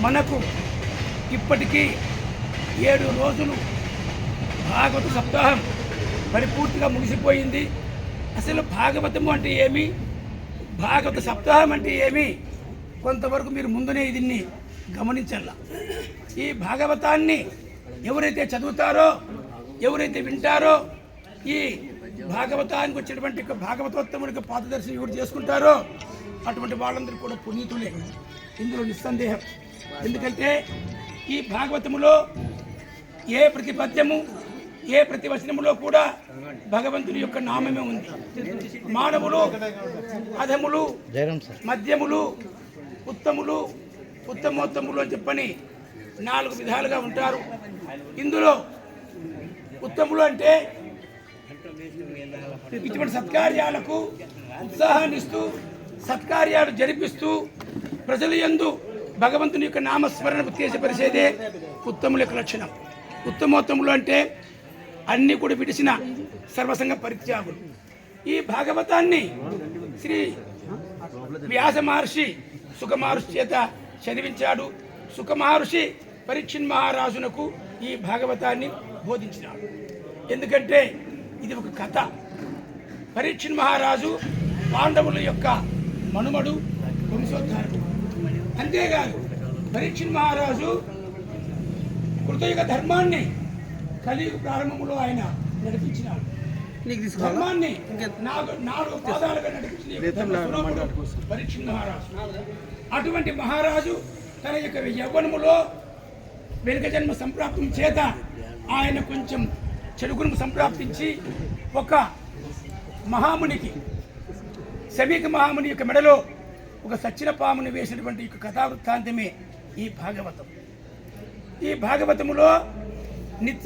మనకు ఇప్పటికీ 7 రోజులు భాగవత సప్తాహం పరిపూర్తిగా ముగిసిపోయింది. అసలు భాగవతము అంటే ఏమి, భాగవత సప్తాహం అంటే ఏమి, కొంతవరకు మీరు ముందునే దీన్ని గమనించాల. ఈ భాగవతాన్ని ఎవరైతే చదువుతారో, ఎవరైతే వింటారో, ఈ భాగవతానికి వచ్చేటువంటి భాగవతోత్తమునికి పాదదర్శనం ఎవరు చేసుకుంటారో అటువంటి వాళ్ళందరూ కూడా పునీతులే, ఇందులో నిస్సందేహం. ఎందుకంటే ఈ భాగవతములో ఏ ప్రతి పద్యము, ఏ ప్రతి వచనములో కూడా భగవంతుని యొక్క నామమే ఉంది. మానవులు అధములు, మధ్యములు, ఉత్తములు, ఉత్తమోత్తములు అని చెప్పని 4 విధాలుగా ఉంటారు. ఇందులో ఉత్తములు అంటే ఇటువంటి సత్కార్యాలకు ఉత్సాహాన్ని ఇస్తూ, సత్కార్యాలు జరిపిస్తూ ప్రజల యందు భగవంతుని యొక్క నామస్మరణకు ఉత్తేజపరిచేదే ఉత్తముల యొక్క లక్షణం. ఉత్తమోత్తములు అంటే అన్నీ కూడా విడిచిన సర్వసంగ పరిత్యాగులు. ఈ భాగవతాన్ని శ్రీ వ్యాస మహర్షి సుఖ మహర్షి చేత చదివించాడు. సుఖ మహర్షి పరీక్షిత్ మహారాజునకు ఈ భాగవతాన్ని బోధించినాడు. ఎందుకంటే ఇది ఒక కథ. పరీక్షిత్ మహారాజు పాండవుల యొక్క మనుమడు, వంశోద్ధారకుడు. అంతేకాదు పరీక్షిత్ మహారాజు కృతయుగ ధర్మాన్ని కలియుగ ప్రారంభంలో ఆయన నడిపించినాడు. ధర్మాన్ని 4 పాదాలుగా నడిపించిన పరీక్షిత్ మహారాజు. అటువంటి మహారాజు తన యొక్క యవ్వనములో వెనుక జన్మ సంప్రాప్తం చేత ఆయన కొంచెం చెడుగుణం సంప్రాప్తించి ఒక మహామునికి, శమీక మహాముని యొక్క మెడలో ఒక సచ్చిన పాముని వేసినటువంటి యొక్క కథావృత్తాంతమే ఈ భాగవతం. ఈ భాగవతములో నిత్య